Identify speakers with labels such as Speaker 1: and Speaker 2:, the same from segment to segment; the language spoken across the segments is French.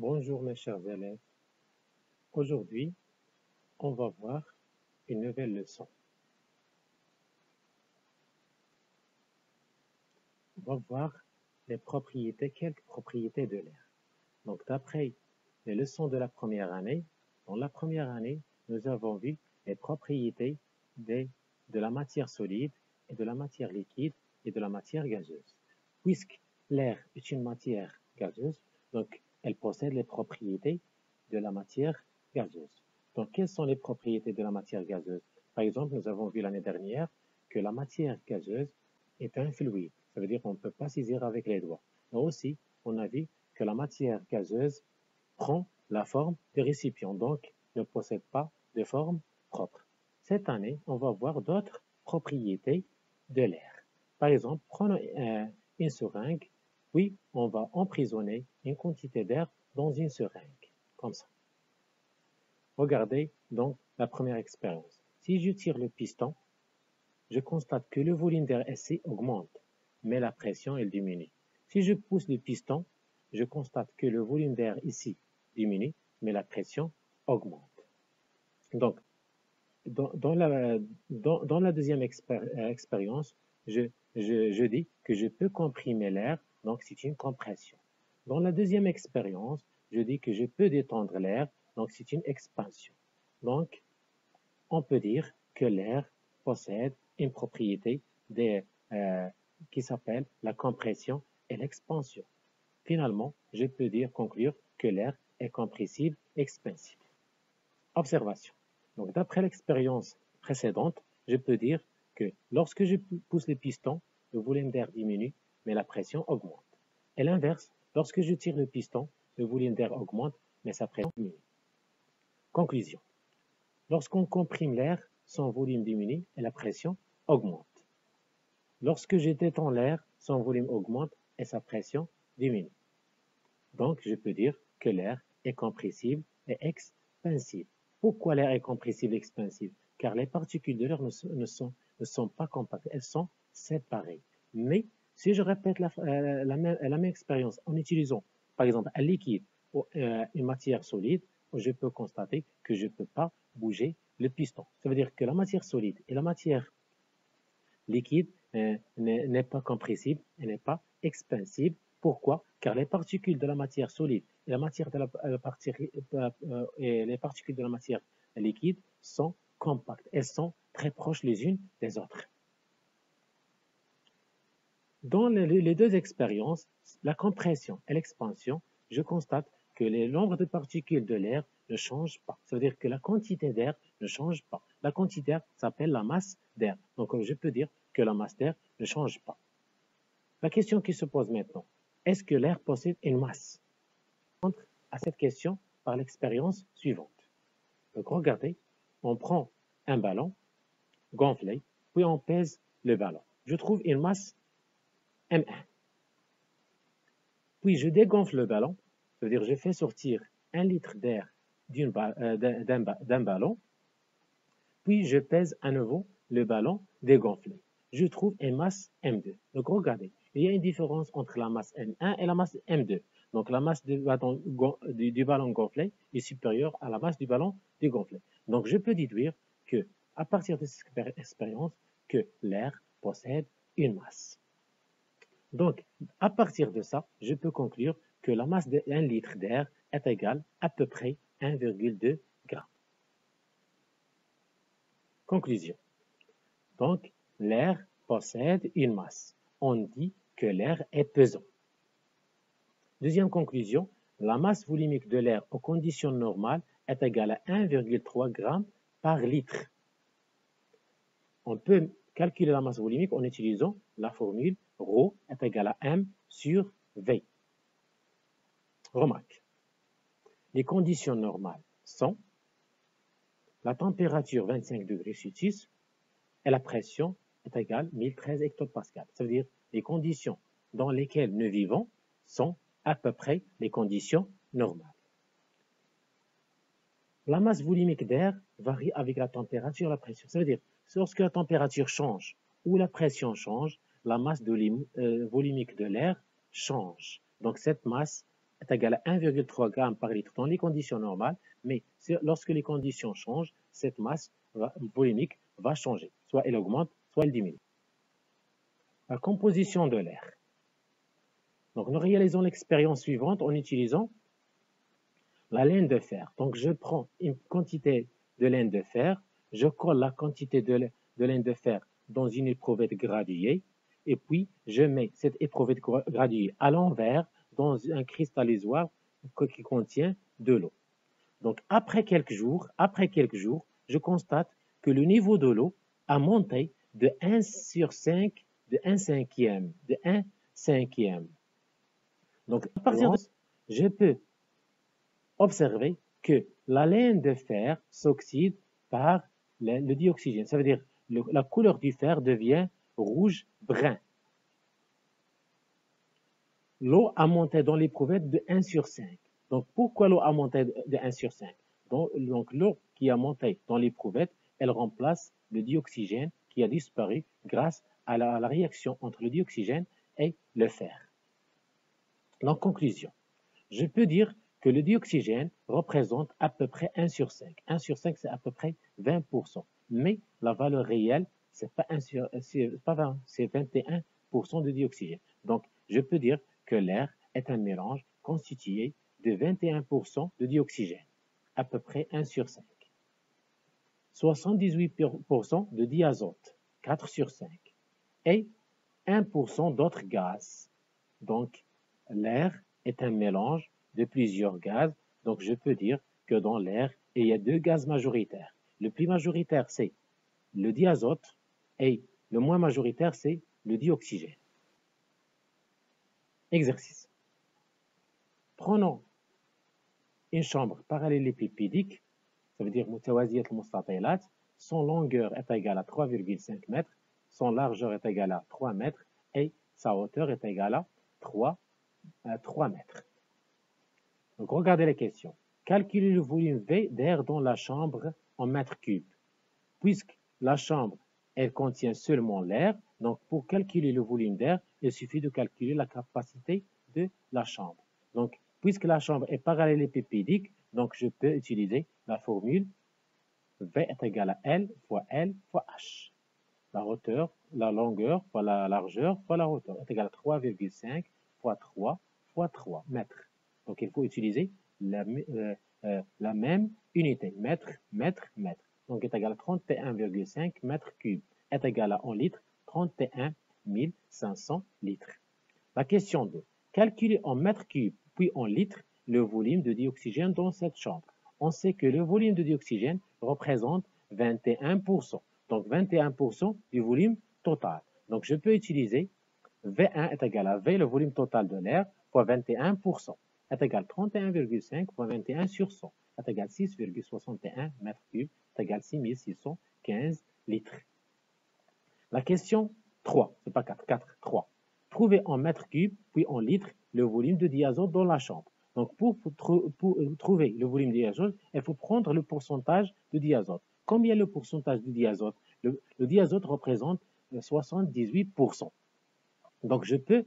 Speaker 1: Bonjour mes chers élèves. Aujourd'hui, on va voir une nouvelle leçon. On va voir quelques propriétés de l'air. Donc d'après les leçons de la première année, dans la première année, nous avons vu les propriétés de la matière solide et de la matière liquide et de la matière gazeuse. Puisque l'air est une matière gazeuse, donc elle possède les propriétés de la matière gazeuse. Donc, quelles sont les propriétés de la matière gazeuse? Par exemple, nous avons vu l'année dernière que la matière gazeuse est un fluide. Ça veut dire qu'on ne peut pas saisir avec les doigts. Mais aussi, on a vu que la matière gazeuse prend la forme de récipient, donc ne possède pas de forme propre. Cette année, on va voir d'autres propriétés de l'air. Par exemple, prenons une seringue, puis on va emprisonner une quantité d'air dans une seringue, comme ça. Regardez donc la première expérience. Si je tire le piston, je constate que le volume d'air ici augmente, mais la pression elle diminue. Si je pousse le piston, je constate que le volume d'air ici diminue, mais la pression augmente. Donc, dans la deuxième expérience, je dis que je peux comprimer l'air, donc c'est une compression. Dans la deuxième expérience, je dis que je peux détendre l'air, donc c'est une expansion. Donc, on peut dire que l'air possède une propriété qui s'appelle la compression et l'expansion. Finalement, je peux conclure que l'air est compressible et expansible. Observation. Donc, d'après l'expérience précédente, je peux dire que lorsque je pousse le piston, le volume d'air diminue, mais la pression augmente. Et l'inverse, lorsque je tire le piston, le volume d'air augmente, mais sa pression diminue. Conclusion. Lorsqu'on comprime l'air, son volume diminue et la pression augmente. Lorsque je détends l'air, son volume augmente et sa pression diminue. Donc, je peux dire que l'air est compressible et expansible. Pourquoi l'air est compressible et expansible? Car les particules de l'air ne sont pas compactes, elles sont séparées. Mais si je répète la même expérience en utilisant, par exemple, un liquide ou une matière solide, je peux constater que je ne peux pas bouger le piston. Ça veut dire que la matière solide et la matière liquide n'est pas compressible et n'est pas expansible. Pourquoi? Car les particules de la matière solide et les particules de la matière liquide sont compactes. Elles sont très proches les unes des autres. Dans les deux expériences, la compression et l'expansion, je constate que le nombre de particules de l'air ne change pas. Ça veut dire que la quantité d'air ne change pas. La quantité d'air s'appelle la masse d'air. Donc, je peux dire que la masse d'air ne change pas. La question qui se pose maintenant, est-ce que l'air possède une masse? On rentre à cette question par l'expérience suivante. Donc, regardez, on prend un ballon gonflé, puis on pèse le ballon. Je trouve une masse M1. Puis je dégonfle le ballon, c'est-à-dire je fais sortir 1 litre d'air d'un ballon, puis je pèse à nouveau le ballon dégonflé. Je trouve une masse M2. Donc regardez, il y a une différence entre la masse M1 et la masse M2. Donc la masse du ballon gonflé est supérieure à la masse du ballon dégonflé. Donc je peux déduire que, à partir de cette expérience, que l'air possède une masse. Donc, à partir de ça, je peux conclure que la masse d'1 litre d'air est égale à peu près 1,2 g. Conclusion. Donc, l'air possède une masse. On dit que l'air est pesant. Deuxième conclusion, la masse volumique de l'air aux conditions normales est égale à 1,3 g par litre. On peut calculer la masse volumique en utilisant la formule ρ est égal à m sur V. Remarque, les conditions normales sont la température 25 degrés Celsius et la pression est égale à 1013 hectopascales. Ça veut dire les conditions dans lesquelles nous vivons sont à peu près les conditions normales. La masse volumique d'air varie avec la température et la pression. Ça veut dire lorsque la température change ou la pression change, la masse volumique de l'air change. Donc cette masse est égal à 1,3 g par litre dans les conditions normales, mais lorsque les conditions changent, cette masse volumique va changer. Soit elle augmente, soit elle diminue. La composition de l'air. Donc, nous réalisons l'expérience suivante en utilisant la laine de fer. Donc, je prends une quantité de laine de fer, je colle la quantité de laine de fer dans une éprouvette graduée, et puis je mets cette éprouvette graduée à l'envers dans un cristallisoire qui contient de l'eau. Donc, après quelques jours, je constate que le niveau de l'eau a monté de 1 sur 5, de 1 cinquième, de 1 cinquième. Donc, à partir de ça, je peux observer que la laine de fer s'oxyde par le dioxygène. Ça veut dire que la couleur du fer devient rouge-brun. L'eau a monté dans l'éprouvette de 1 sur 5. Donc, pourquoi l'eau a monté de 1 sur 5? Donc, l'eau qui a monté dans l'éprouvette, elle remplace le dioxygène qui a disparu grâce à la réaction entre le dioxygène et le fer. En conclusion, je peux dire que le dioxygène représente à peu près 1 sur 5. 1 sur 5, c'est à peu près 20%. Mais la valeur réelle, c'est pas 20, c'est 21% de dioxygène. Donc, je peux dire que l'air est un mélange constitué de 21% de dioxygène, à peu près 1 sur 5. 78% de diazote, 4 sur 5. Et 1% d'autres gaz. Donc, l'air est un mélange de plusieurs gaz. Donc, je peux dire que dans l'air, il y a 2 gaz majoritaires. Le plus majoritaire, c'est le diazote et le moins majoritaire, c'est le dioxygène. Exercice. Prenons une chambre parallélépipédique, ça veut dire mutawaziyat al-mustatilat. Son longueur est égale à 3,5 mètres, son largeur est égale à 3 mètres et sa hauteur est égale à 3 mètres. Donc, regardez les questions. Calculez le volume V d'air dans la chambre en mètres cubes. Puisque la chambre, elle contient seulement l'air, donc pour calculer le volume d'air, il suffit de calculer la capacité de la chambre. Donc, puisque la chambre est parallélépipédique, donc je peux utiliser la formule V est égal à L fois H. La hauteur, la longueur fois la largeur fois la hauteur est égal à 3,5 fois 3 fois 3 mètres. Donc, il faut utiliser la même unité, mètre, mètre, mètre. Donc, est égal à 31,5 mètres cubes, est égal à en litres, 31 500 litres. La question 2. Calculer en mètres cubes puis en litres le volume de dioxygène dans cette chambre. On sait que le volume de dioxygène représente 21%. Donc, 21% du volume total. Donc, je peux utiliser V1 est égal à V, le volume total de l'air, fois 21%, est égal à 31,5 fois 21 sur 100, est égal à 6,61 mètres cubes, est égal à 6615 litres. La question 3, c'est pas 4, 4, 3. Trouvez en mètres cubes, puis en litres, le volume de diazote dans la chambre. Donc, pour trouver le volume de diazote, il faut prendre le pourcentage de diazote. Combien est le pourcentage de diazote? Le diazote représente 78%. Donc, je peux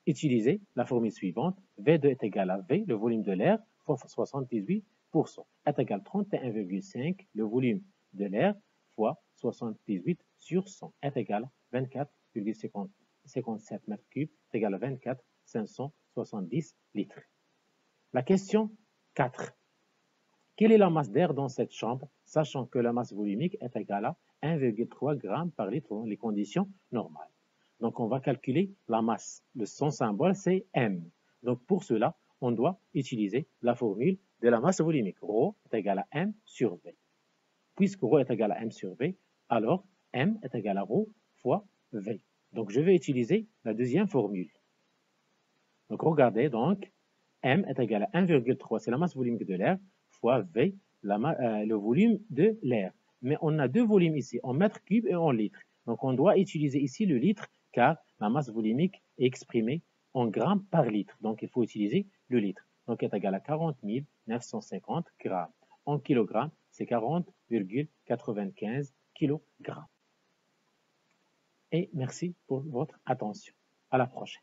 Speaker 1: utiliser la formule suivante. V2 est égal à V, le volume de l'air, fois 78%, est égal à 31,5, le volume de l'air, fois 78 sur 100, est égal à 24,57 mètres cubes, est égal à 24 570 litres. La question 4. Quelle est la masse d'air dans cette chambre, sachant que la masse volumique est égale à 1,3 g par litre dans les conditions normales? Donc, on va calculer la masse. Son symbole, c'est M. Donc, pour cela, on doit utiliser la formule de la masse volumique. Rho est égal à M sur V. Puisque Rho est égal à M sur V, alors M est égal à Rho fois V. Donc, je vais utiliser la deuxième formule. Donc, regardez, donc, M est égal à 1,3, c'est la masse volumique de l'air, fois V, le volume de l'air. Mais on a deux volumes ici, en mètres cubes et en litres. Donc, on doit utiliser ici le litre, car la masse volumique est exprimée en grammes par litre. Donc, il faut utiliser le litre. Donc, est égal à 40 950 grammes. En kilogrammes, c'est 40,95 kg. Et merci pour votre attention. À la prochaine.